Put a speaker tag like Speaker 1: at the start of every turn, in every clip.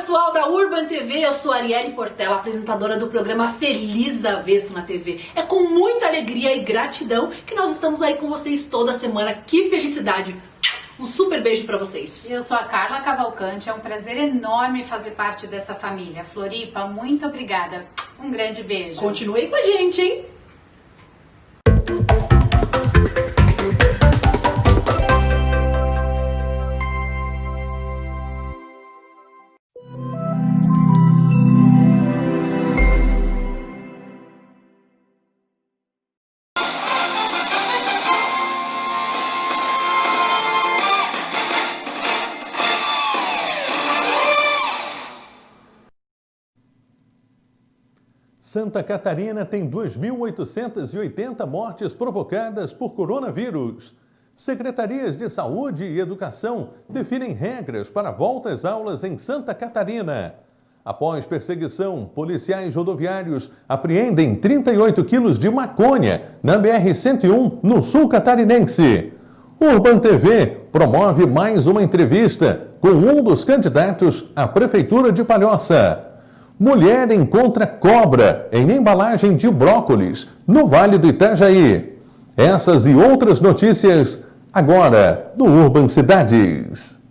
Speaker 1: pessoal da Urban TV, eu sou Arielle Portela, apresentadora do programa Feliz Avesso na TV. É com muita alegria e gratidão que nós estamos aí com vocês toda semana. Que felicidade! Um super beijo pra vocês.
Speaker 2: Eu sou a Carla Cavalcante, é um prazer enorme fazer parte dessa família. Floripa, muito obrigada. Um grande beijo.
Speaker 1: Continue com a gente, hein?
Speaker 3: Santa Catarina tem 2.880 mortes provocadas por coronavírus. Secretarias de Saúde e Educação definem regras para a volta às aulas em Santa Catarina. Após perseguição, policiais rodoviários apreendem 38 quilos de maconha na BR-101, no sul catarinense. Urban TV promove mais uma entrevista com um dos candidatos à Prefeitura de Palhoça. Mulher encontra cobra em embalagem de brócolis no Vale do Itajaí. Essas e outras notícias agora no Urban Cidades.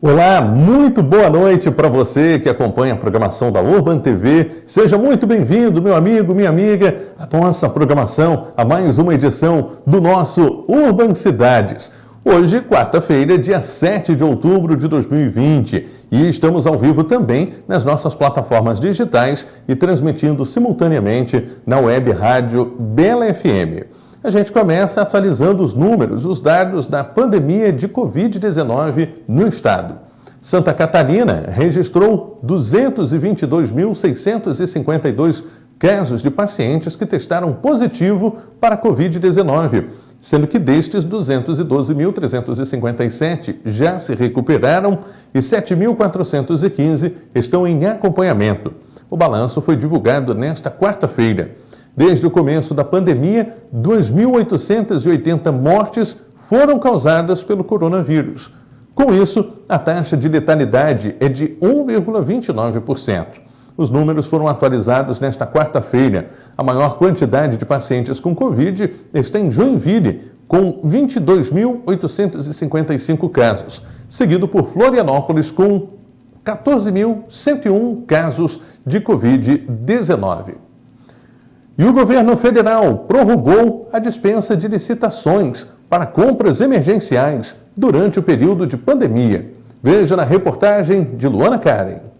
Speaker 3: Olá, muito boa noite para você que acompanha a programação da Urban TV. Seja muito bem-vindo, meu amigo, minha amiga, à nossa programação, a mais uma edição do nosso Urban Cidades. Hoje, quarta-feira, dia 7 de outubro de 2020, e estamos ao vivo também nas nossas plataformas digitais e transmitindo simultaneamente na web rádio Bela FM. A gente começa atualizando os números, os dados da pandemia de Covid-19 no estado. Santa Catarina registrou 222.652 casos de pacientes que testaram positivo para Covid-19, sendo que destes 212.357 já se recuperaram e 7.415 estão em acompanhamento. O balanço foi divulgado nesta quarta-feira. Desde o começo da pandemia, 2.880 mortes foram causadas pelo coronavírus. Com isso, a taxa de letalidade é de 1,29%. Os números foram atualizados nesta quarta-feira. A maior quantidade de pacientes com Covid está em Joinville, com 22.855 casos, seguido por Florianópolis, com 14.101 casos de Covid-19. E o governo federal prorrogou a dispensa de licitações para compras emergenciais durante o período de pandemia. Veja na reportagem de Luana Karen.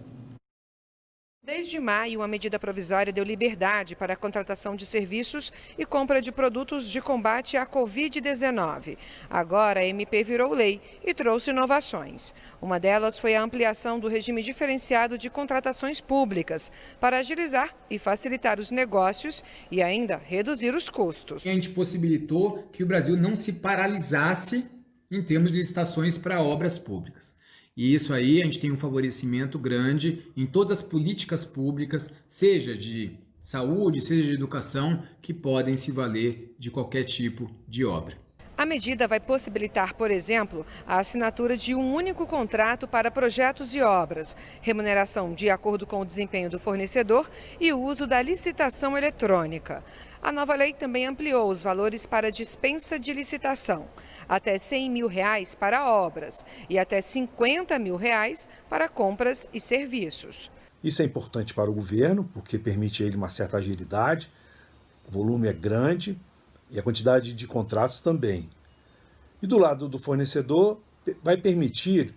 Speaker 4: Desde maio, uma medida provisória deu liberdade para a contratação de serviços e compra de produtos de combate à Covid-19. Agora, a MP virou lei e trouxe inovações. Uma delas foi a ampliação do regime diferenciado de contratações públicas para agilizar e facilitar os negócios e ainda reduzir os custos.
Speaker 5: A gente possibilitou que o Brasil não se paralisasse em termos de licitações para obras públicas. E isso aí a gente tem um favorecimento grande em todas as políticas públicas, seja de saúde, seja de educação, que podem se valer de qualquer tipo de obra.
Speaker 4: A medida vai possibilitar, por exemplo, a assinatura de um único contrato para projetos e obras, remuneração de acordo com o desempenho do fornecedor e o uso da licitação eletrônica. A nova lei também ampliou os valores para dispensa de licitação. Até R$100 mil para obras e até R$50 mil para compras e serviços.
Speaker 6: Isso é importante para o governo, porque permite a ele uma certa agilidade, o volume é grande e a quantidade de contratos também. E do lado do fornecedor, vai permitir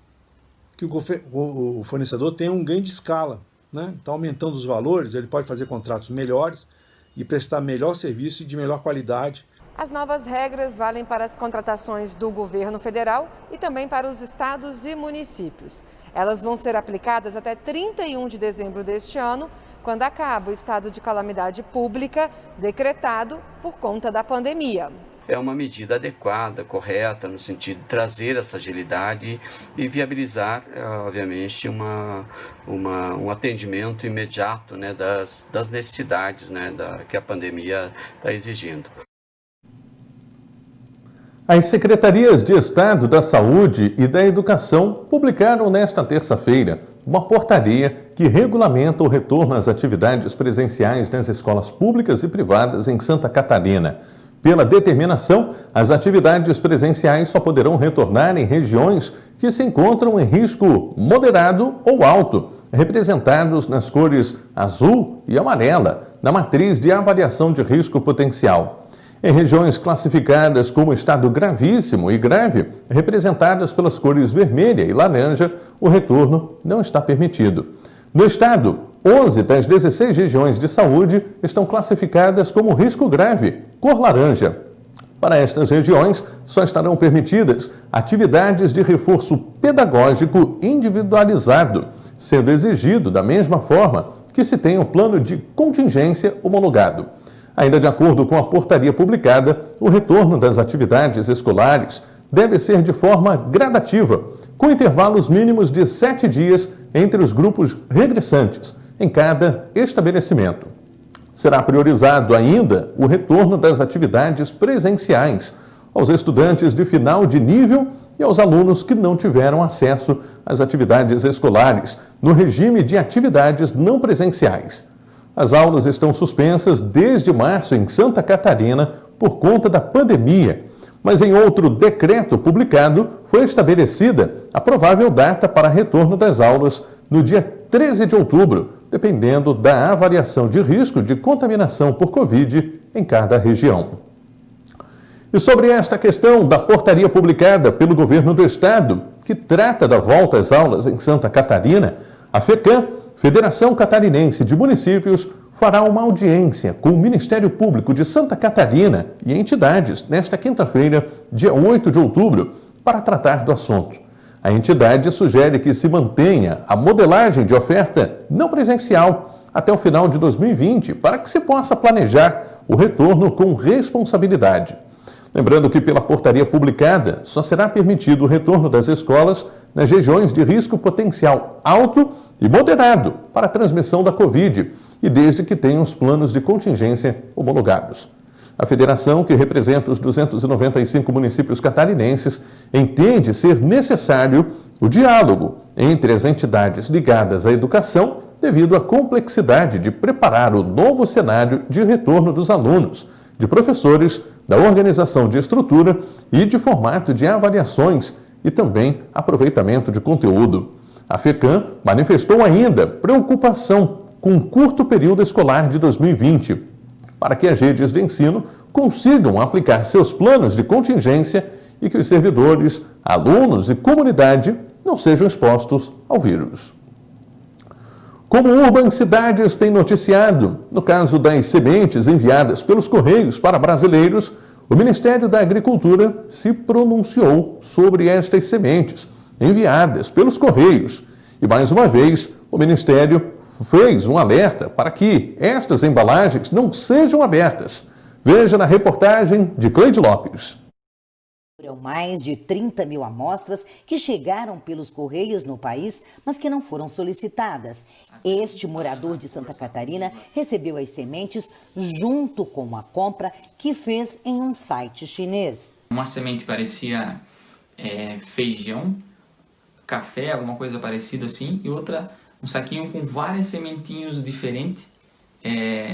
Speaker 6: que o fornecedor tenha um ganho de escala, né? Então, aumentando os valores, ele pode fazer contratos melhores e prestar melhor serviço e de melhor qualidade.
Speaker 4: As novas regras valem para as contratações do governo federal e também para os estados e municípios. Elas vão ser aplicadas até 31 de dezembro deste ano, quando acaba o estado de calamidade pública decretado por conta da pandemia.
Speaker 7: é uma medida adequada, correta, no sentido de trazer essa agilidade e viabilizar, obviamente, um atendimento imediato, né, das necessidades, né, que a pandemia está exigindo.
Speaker 3: As Secretarias de Estado da Saúde e da Educação publicaram nesta terça-feira uma portaria que regulamenta o retorno às atividades presenciais nas escolas públicas e privadas em Santa Catarina. Pela determinação, as atividades presenciais só poderão retornar em regiões que se encontram em risco moderado ou alto, representados nas cores azul e amarela, na matriz de avaliação de risco potencial. Em regiões classificadas como estado gravíssimo e grave, representadas pelas cores vermelha e laranja, o retorno não está permitido. No estado, 11 das 16 regiões de saúde estão classificadas como risco grave, cor laranja. Para estas regiões, só estarão permitidas atividades de reforço pedagógico individualizado, sendo exigido da mesma forma que se tem o plano de contingência homologado. Ainda de acordo com a portaria publicada, o retorno das atividades escolares deve ser de forma gradativa, com intervalos mínimos de 7 dias entre os grupos regressantes em cada estabelecimento. Será priorizado ainda o retorno das atividades presenciais aos estudantes de final de nível e aos alunos que não tiveram acesso às atividades escolares no regime de atividades não presenciais. As aulas estão suspensas desde março em Santa Catarina por conta da pandemia, mas em outro decreto publicado foi estabelecida a provável data para retorno das aulas no dia 13 de outubro, dependendo da avaliação de risco de contaminação por Covid em cada região. E sobre esta questão da portaria publicada pelo governo do estado, que trata da volta às aulas em Santa Catarina, a FECAM, Federação Catarinense de Municípios, fará uma audiência com o Ministério Público de Santa Catarina e entidades nesta quinta-feira, dia 8 de outubro, para tratar do assunto. A entidade sugere que se mantenha a modelagem de oferta não presencial até o final de 2020, para que se possa planejar o retorno com responsabilidade. Lembrando que, pela portaria publicada, só será permitido o retorno das escolas nas regiões de risco potencial alto e moderado para a transmissão da Covid, e desde que tenham os planos de contingência homologados. A federação, que representa os 295 municípios catarinenses, entende ser necessário o diálogo entre as entidades ligadas à educação devido à complexidade de preparar o novo cenário de retorno dos alunos, de professores, da organização de estrutura e de formato de avaliações e também aproveitamento de conteúdo. A FECAM manifestou ainda preocupação com o curto período escolar de 2020, para que as redes de ensino consigam aplicar seus planos de contingência e que os servidores, alunos e comunidade não sejam expostos ao vírus. Como Urban Cidades tem noticiado, no caso das sementes enviadas pelos Correios para brasileiros, o Ministério da Agricultura se pronunciou sobre estas sementes enviadas pelos Correios. E, mais uma vez, o Ministério fez um alerta para que estas embalagens não sejam abertas. Veja na reportagem de Cleide Lopes.
Speaker 8: Foram mais de 30 mil amostras que chegaram pelos Correios no país, mas que não foram solicitadas. Este morador de Santa Catarina recebeu as sementes junto com a compra que fez em um site chinês.
Speaker 9: Uma semente parecia feijão, café, alguma coisa parecida assim, e outra um saquinho com várias sementinhos diferentes,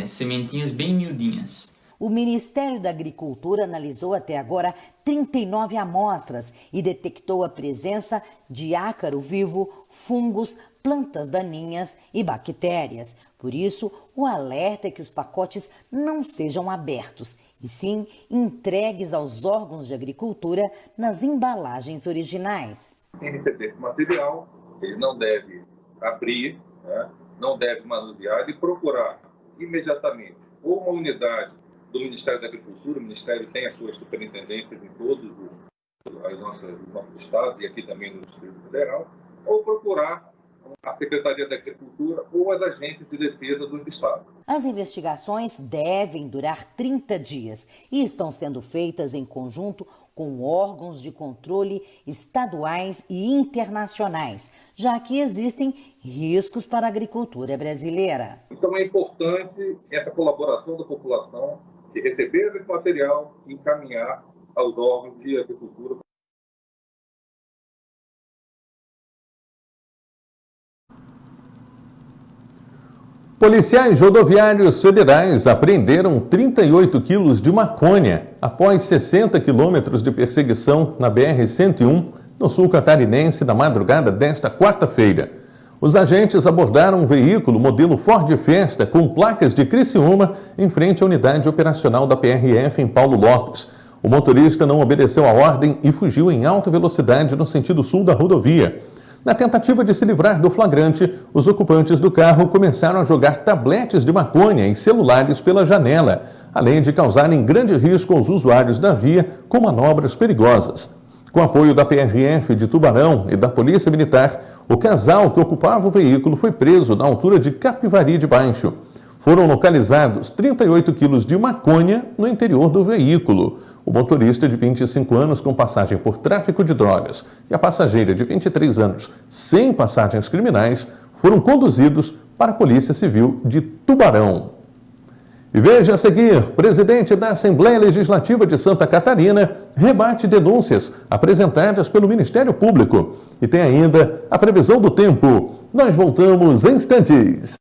Speaker 9: sementinhas bem miudinhas.
Speaker 8: O Ministério da Agricultura analisou até agora 39 amostras e detectou a presença de ácaro vivo, fungos, plantas daninhas e bactérias. Por isso, o alerta é que os pacotes não sejam abertos, e sim entregues aos órgãos de agricultura nas embalagens originais.
Speaker 10: Quem receber esse material, ele não deve abrir, né? Não deve manusear e procurar imediatamente ou uma unidade do Ministério da Agricultura. O Ministério tem as suas superintendências em todos os nossos estados e aqui também no Distrito Federal, ou procurar a Secretaria da Agricultura ou as agências de defesa dos estados.
Speaker 8: As investigações devem durar 30 dias e estão sendo feitas em conjunto com órgãos de controle estaduais e internacionais, já que existem riscos para a agricultura brasileira.
Speaker 10: Então é importante essa colaboração da população de receber esse material e encaminhar aos órgãos de agricultura.
Speaker 3: Policiais rodoviários federais apreenderam 38 quilos de maconha após 60 quilômetros de perseguição na BR-101, no sul catarinense, na madrugada desta quarta-feira. Os agentes abordaram um veículo modelo Ford Fiesta com placas de Criciúma em frente à unidade operacional da PRF em Paulo Lopes. O motorista não obedeceu a ordem e fugiu em alta velocidade no sentido sul da rodovia. Na tentativa de se livrar do flagrante, os ocupantes do carro começaram a jogar tabletes de maconha e celulares pela janela, além de causarem grande risco aos usuários da via com manobras perigosas. Com apoio da PRF de Tubarão e da Polícia Militar, o casal que ocupava o veículo foi preso na altura de Capivari de Baixo. Foram localizados 38 quilos de maconha no interior do veículo. O motorista de 25 anos com passagem por tráfico de drogas e a passageira de 23 anos sem passagens criminais foram conduzidos para a Polícia Civil de Tubarão. E veja a seguir, presidente da Assembleia Legislativa de Santa Catarina rebate denúncias apresentadas pelo Ministério Público. E tem ainda a previsão do tempo. Nós voltamos em instantes.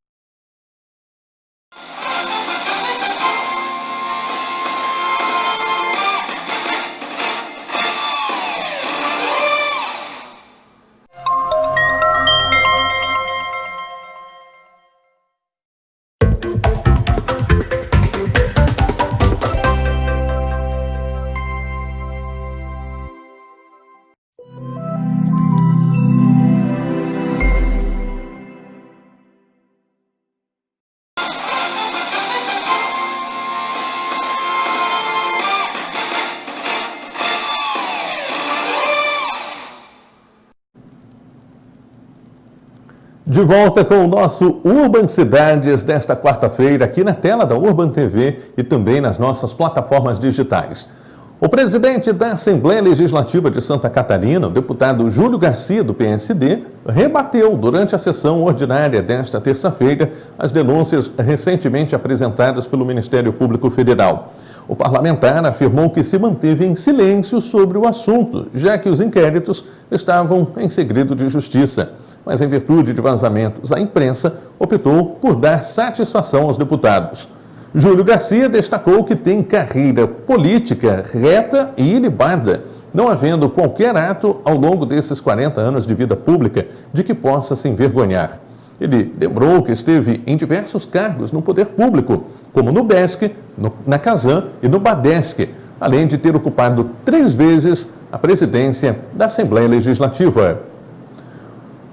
Speaker 3: De volta com o nosso Urban Cidades desta quarta-feira, aqui na tela da Urban TV e também nas nossas plataformas digitais. O presidente da Assembleia Legislativa de Santa Catarina, o deputado Júlio Garcia, do PSD, rebateu durante a sessão ordinária desta terça-feira as denúncias recentemente apresentadas pelo Ministério Público Federal. O parlamentar afirmou que se manteve em silêncio sobre o assunto, já que os inquéritos estavam em segredo de justiça. Mas, em virtude de vazamentos à imprensa, optou por dar satisfação aos deputados. Júlio Garcia destacou que tem carreira política reta e ilibada, não havendo qualquer ato ao longo desses 40 anos de vida pública de que possa se envergonhar. Ele lembrou que esteve em diversos cargos no poder público, como no BESC, na Casan e no BADESC, além de ter ocupado 3 vezes a presidência da Assembleia Legislativa.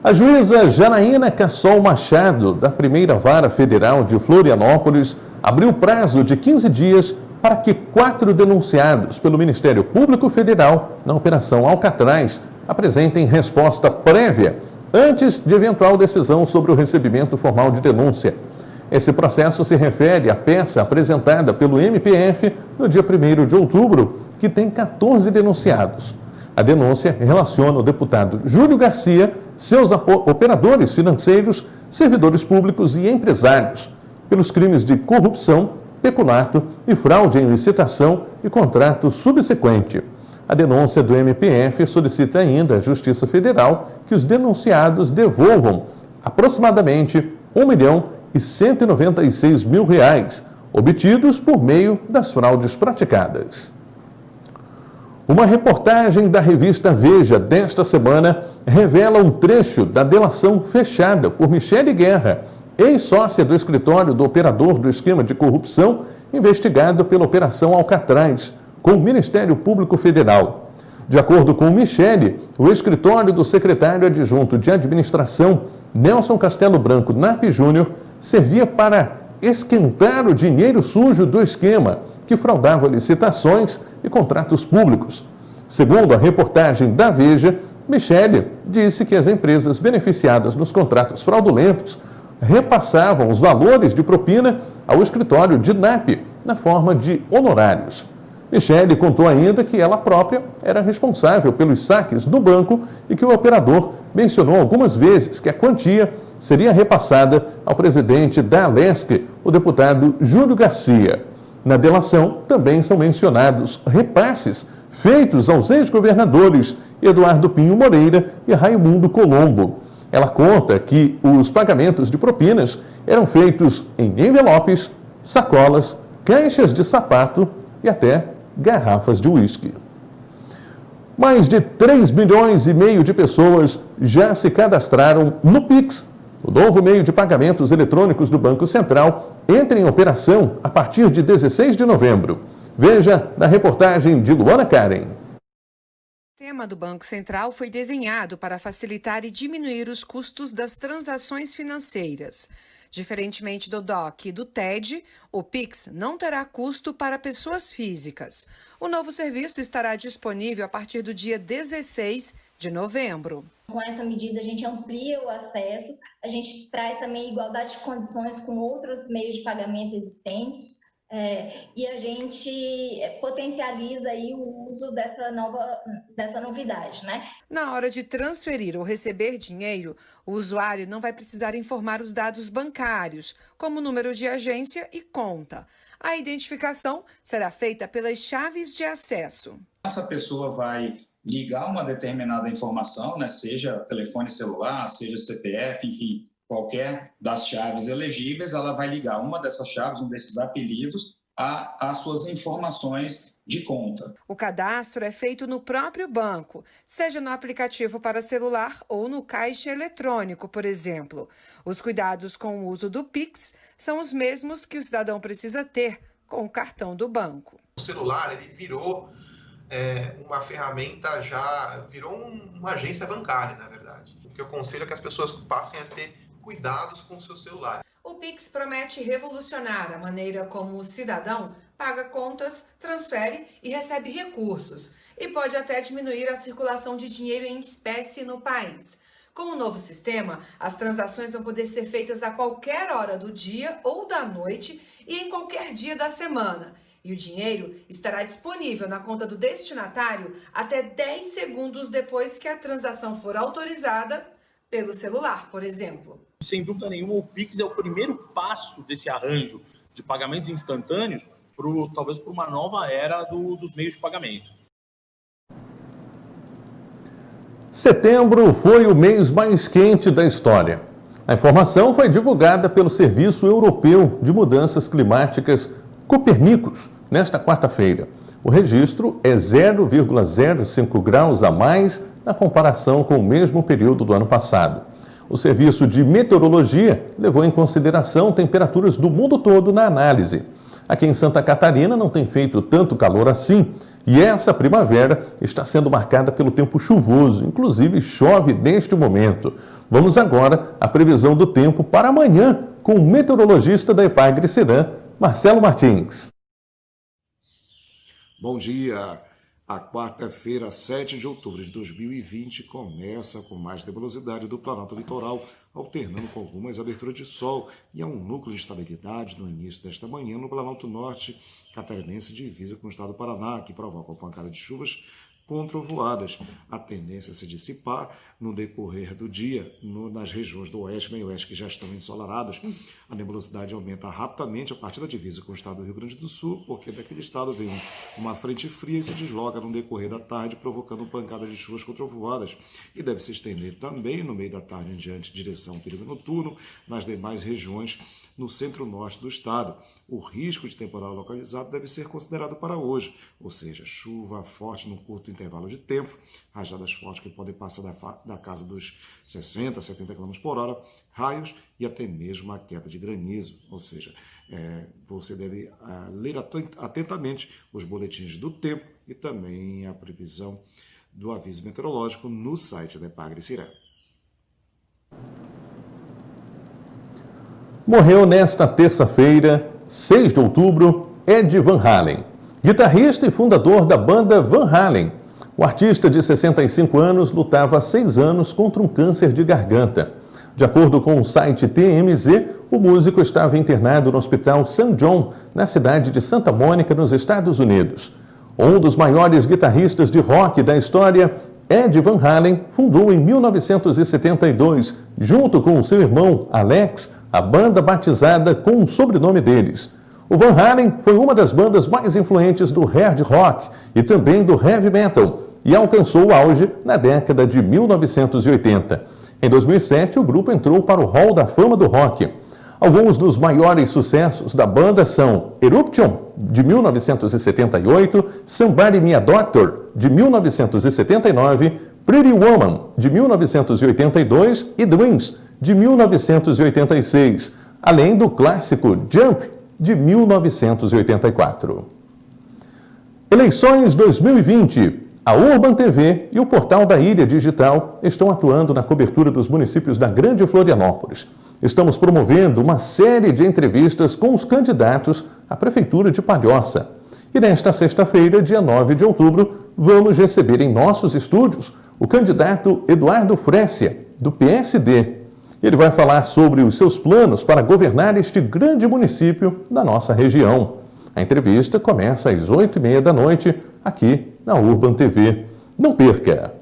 Speaker 3: A juíza Janaína Cassol Machado, da Primeira Vara Federal de Florianópolis, abriu prazo de 15 dias para que 4 denunciados pelo Ministério Público Federal na Operação Alcatraz apresentem resposta prévia antes de eventual decisão sobre o recebimento formal de denúncia. Esse processo se refere à peça apresentada pelo MPF no dia 1º de outubro, que tem 14 denunciados. A denúncia relaciona o deputado Júlio Garcia, seus operadores financeiros, servidores públicos e empresários, pelos crimes de corrupção, peculato e fraude em licitação e contrato subsequente. A denúncia do MPF solicita ainda à Justiça Federal que os denunciados devolvam aproximadamente R$1.196.000, obtidos por meio das fraudes praticadas. Uma reportagem da revista Veja desta semana revela um trecho da delação fechada por Michele Guerra, ex-sócia do escritório do operador do esquema de corrupção investigado pela Operação Alcatraz, com o Ministério Público Federal. De acordo com Michele, o escritório do secretário adjunto de administração, Nelson Castelo Branco Napp Júnior, servia para esquentar o dinheiro sujo do esquema, que fraudava licitações e contratos públicos. Segundo a reportagem da Veja, Michele disse que as empresas beneficiadas nos contratos fraudulentos repassavam os valores de propina ao escritório de NAP na forma de honorários. Michele contou ainda que ela própria era responsável pelos saques do banco e que o operador mencionou algumas vezes que a quantia seria repassada ao presidente da Alesc, o deputado Júlio Garcia. Na delação também são mencionados repasses feitos aos ex-governadores Eduardo Pinho Moreira e Raimundo Colombo. Ela conta que os pagamentos de propinas eram feitos em envelopes, sacolas, caixas de sapato e até garrafas de uísque. Mais de 3,5 milhões de pessoas já se cadastraram no Pix. O novo meio de pagamentos eletrônicos do Banco Central entra em operação a partir de 16 de novembro. Veja na reportagem de Luana Karen.
Speaker 4: O sistema do Banco Central foi desenhado para facilitar e diminuir os custos das transações financeiras. Diferentemente do DOC e do TED, o Pix não terá custo para pessoas físicas. O novo serviço estará disponível a partir do dia 16 de novembro.
Speaker 11: Com essa medida, a gente amplia o acesso, a gente traz também igualdade de condições com outros meios de pagamento existentes. E a gente potencializa aí o uso dessa novidade, né?
Speaker 4: Na hora de transferir ou receber dinheiro, o usuário não vai precisar informar os dados bancários, como número de agência e conta. A identificação será feita pelas chaves de acesso.
Speaker 12: Essa pessoa vai ligar uma determinada informação, né? Seja telefone celular, seja CPF, enfim, qualquer das chaves elegíveis, ela vai ligar uma dessas chaves, um desses apelidos, às suas informações de conta.
Speaker 4: O cadastro é feito no próprio banco, seja no aplicativo para celular ou no caixa eletrônico, por exemplo. Os cuidados com o uso do Pix são os mesmos que o cidadão precisa ter com o cartão do banco.
Speaker 13: O celular, ele virou uma ferramenta, virou uma agência bancária, na verdade. O que eu aconselho é que as pessoas passem a ter cuidados com o seu celular.
Speaker 4: O Pix promete revolucionar a maneira como o cidadão paga contas, transfere e recebe recursos, e pode até diminuir a circulação de dinheiro em espécie no país. Com o novo sistema, as transações vão poder ser feitas a qualquer hora do dia ou da noite e em qualquer dia da semana. E o dinheiro estará disponível na conta do destinatário até 10 segundos depois que a transação for autorizada pelo celular, por exemplo.
Speaker 14: Sem dúvida nenhuma, o Pix é o primeiro passo desse arranjo de pagamentos instantâneos, talvez para uma nova era dos meios de pagamento.
Speaker 3: Setembro foi o mês mais quente da história. A informação foi divulgada pelo Serviço Europeu de Mudanças Climáticas Copérnicos nesta quarta-feira. O registro é 0,05 graus a mais na comparação com o mesmo período do ano passado. O Serviço de Meteorologia levou em consideração temperaturas do mundo todo na análise. Aqui em Santa Catarina não tem feito tanto calor assim, e essa primavera está sendo marcada pelo tempo chuvoso, inclusive chove neste momento. Vamos agora à previsão do tempo para amanhã com o meteorologista da Epagre-Cirã, Marcelo Martins.
Speaker 15: Bom dia! A quarta-feira, 7 de outubro de 2020, começa com mais nebulosidade do Planalto Litoral, alternando com algumas aberturas de sol, e há um núcleo de estabilidade no início desta manhã no Planalto Norte catarinense, divisa com o estado do Paraná, que provoca uma pancada de chuvas com trovoadas. A tendência é se dissipar no decorrer do dia nas regiões do oeste e meio-oeste que já estão ensolaradas. A nebulosidade aumenta rapidamente a partir da divisa com o estado do Rio Grande do Sul, porque daquele estado vem uma frente fria e se desloca no decorrer da tarde, provocando pancadas de chuvas com trovoadas. E deve se estender também no meio da tarde em diante, direção período noturno, nas demais regiões no centro-norte do estado. O risco de temporal localizado deve ser considerado para hoje, ou seja, chuva forte num curto intervalo de tempo, rajadas fortes que podem passar da casa dos 60, 70 km por hora, raios e até mesmo a queda de granizo, ou seja, você deve ler atentamente os boletins do tempo e também a previsão do aviso meteorológico no site da Epagre-Cirã.
Speaker 3: Morreu nesta terça-feira, 6 de outubro, Ed Van Halen, guitarrista e fundador da banda Van Halen. O artista de 65 anos lutava há 6 anos contra um câncer de garganta. De acordo com o site TMZ, o músico estava internado no Hospital St. John, na cidade de Santa Mônica, nos Estados Unidos. Um dos maiores guitarristas de rock da história, Ed Van Halen, fundou em 1972, junto com seu irmão Alex, a banda batizada com o sobrenome deles. O Van Halen foi uma das bandas mais influentes do hard rock e também do heavy metal e alcançou o auge na década de 1980. Em 2007, o grupo entrou para o Hall da Fama do Rock. Alguns dos maiores sucessos da banda são Eruption, de 1978, Somebody Me a Doctor, de 1979, Pretty Woman, de 1982 e Dreams, de 1986, além do clássico Jump, de 1984. Eleições 2020. A Urban TV e o portal da Ilha Digital estão atuando na cobertura dos municípios da Grande Florianópolis. Estamos promovendo uma série de entrevistas com os candidatos à Prefeitura de Palhoça. E nesta sexta-feira, dia 9 de outubro, vamos receber em nossos estúdios o candidato Eduardo Frécia, do PSD. Ele vai falar sobre os seus planos para governar este grande município da nossa região. A entrevista começa às 8h30 da noite, aqui na Urban TV. Não perca!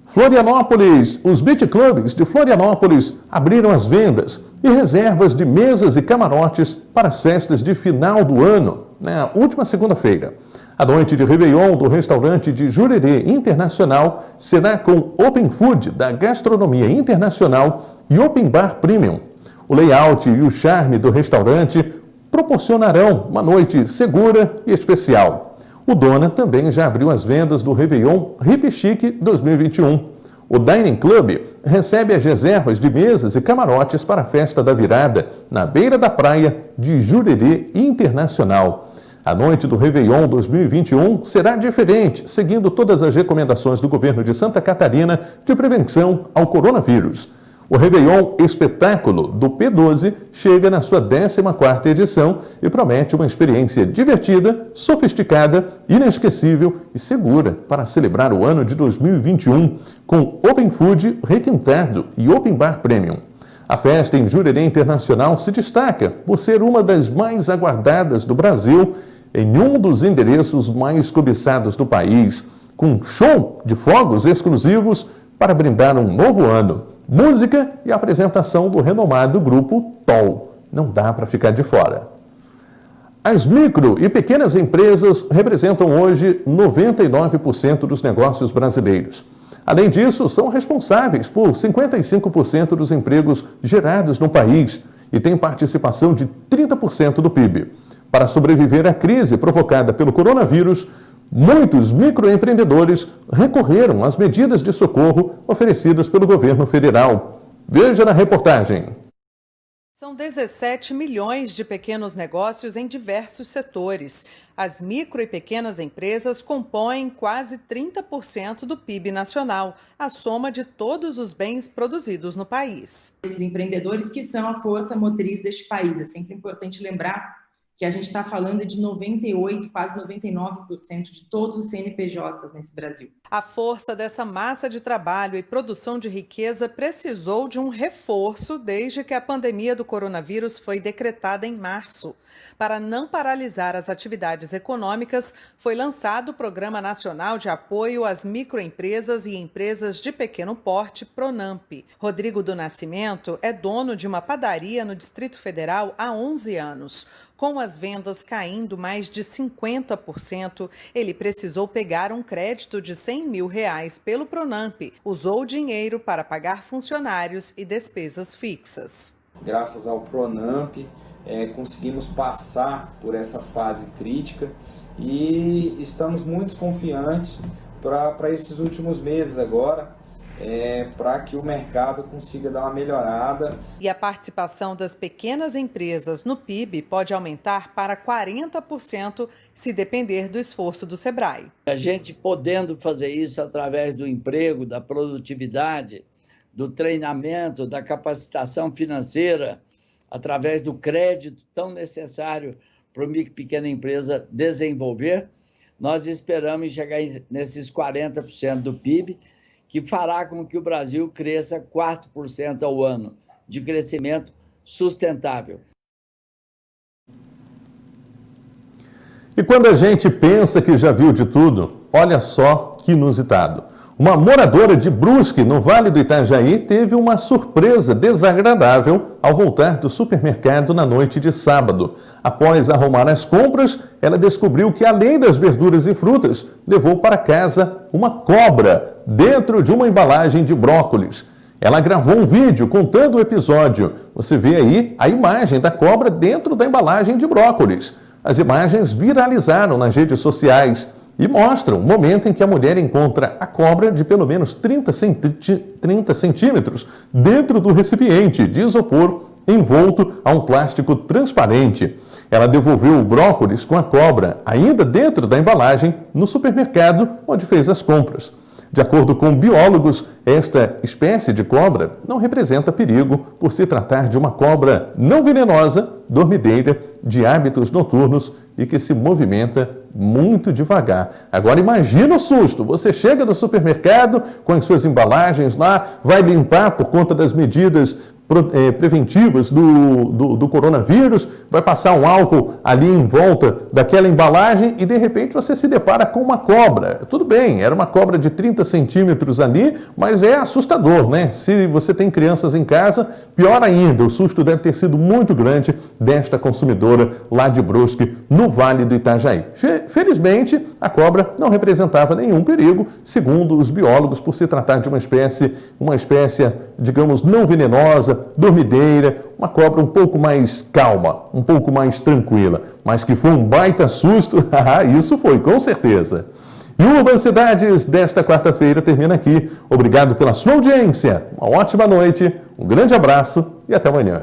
Speaker 3: Florianópolis. Os beach clubs de Florianópolis abriram as vendas e reservas de mesas e camarotes para as festas de final do ano, na última segunda-feira. A noite de Réveillon do restaurante de Jurerê Internacional será com Open Food da Gastronomia Internacional e Open Bar Premium. O layout e o charme do restaurante proporcionarão uma noite segura e especial. O Dona também já abriu as vendas do Réveillon Hip Chic 2021. O Dining Club recebe as reservas de mesas e camarotes para a festa da virada na beira da praia de Jurerê Internacional. A noite do Réveillon 2021 será diferente, seguindo todas as recomendações do governo de Santa Catarina de prevenção ao coronavírus. O Réveillon Espetáculo do P12 chega na sua 14ª edição e promete uma experiência divertida, sofisticada, inesquecível e segura para celebrar o ano de 2021 com Open Food requintado e Open Bar Premium. A festa em Jurerê Internacional se destaca por ser uma das mais aguardadas do Brasil em um dos endereços mais cobiçados do país, com show de fogos exclusivos para brindar um novo ano. Música e apresentação do renomado grupo TOL. Não dá para ficar de fora. As micro e pequenas empresas representam hoje 99% dos negócios brasileiros. Além disso, são responsáveis por 55% dos empregos gerados no país e têm participação de 30% do PIB. Para sobreviver à crise provocada pelo coronavírus, muitos microempreendedores recorreram às medidas de socorro oferecidas pelo governo federal. Veja na reportagem.
Speaker 16: São 17 milhões de pequenos negócios em diversos setores. As micro e pequenas empresas compõem quase 30% do PIB nacional, a soma de todos os bens produzidos no país.
Speaker 17: Esses empreendedores que são a força motriz deste país. É sempre importante lembrar que a gente está falando de 98%, quase 99% de todos os CNPJs nesse Brasil.
Speaker 16: A força dessa massa de trabalho e produção de riqueza precisou de um reforço desde que a pandemia do coronavírus foi decretada em março. Para não paralisar as atividades econômicas, foi lançado o Programa Nacional de Apoio às Microempresas e Empresas de Pequeno Porte, PRONAMP. Rodrigo do Nascimento é dono de uma padaria no Distrito Federal há 11 anos. Com as vendas caindo mais de 50%, ele precisou pegar um crédito de R$100 mil pelo PRONAMP. Usou o dinheiro para pagar funcionários e despesas fixas.
Speaker 18: Graças ao PRONAMP, conseguimos passar por essa fase crítica e estamos muito confiantes para esses últimos meses agora, para que o mercado consiga dar uma melhorada.
Speaker 16: E a participação das pequenas empresas no PIB pode aumentar para 40% se depender do esforço do Sebrae.
Speaker 19: A gente podendo fazer isso através do emprego, da produtividade, do treinamento, da capacitação financeira, através do crédito tão necessário para a micro e pequena empresa desenvolver, nós esperamos chegar nesses 40% do PIB, que fará com que o Brasil cresça 4% ao ano de crescimento sustentável.
Speaker 3: E quando a gente pensa que já viu de tudo, olha só que inusitado. Uma moradora de Brusque, no Vale do Itajaí, teve uma surpresa desagradável ao voltar do supermercado na noite de sábado. Após arrumar as compras, ela descobriu que, além das verduras e frutas, levou para casa uma cobra dentro de uma embalagem de brócolis. Ela gravou um vídeo contando o episódio. Você vê aí a imagem da cobra dentro da embalagem de brócolis. As imagens viralizaram nas redes sociais e mostram o momento em que a mulher encontra a cobra de pelo menos 30 centímetros dentro do recipiente de isopor envolto a um plástico transparente. Ela devolveu o brócolis com a cobra ainda dentro da embalagem no supermercado onde fez as compras. De acordo com biólogos, esta espécie de cobra não representa perigo por se tratar de uma cobra não venenosa, dormideira, de hábitos noturnos e que se movimenta muito devagar. Agora imagina o susto, você chega no supermercado com as suas embalagens lá, vai limpar por conta das medidas preventivas do coronavírus, vai passar um álcool ali em volta daquela embalagem e de repente você se depara com uma cobra. Tudo bem, era uma cobra de 30 centímetros ali, mas é assustador, né? Se você tem crianças em casa, pior ainda, o susto deve ter sido muito grande desta consumidora lá de Brusque, no Vale do Itajaí. Felizmente, a cobra não representava nenhum perigo, segundo os biólogos, por se tratar de uma espécie, digamos, não venenosa, dormideira, uma cobra um pouco mais calma, um pouco mais tranquila, mas que foi um baita susto, isso foi, com certeza. E o Urban Cidades desta quarta-feira termina aqui. Obrigado pela sua audiência, uma ótima noite, um grande abraço e até amanhã.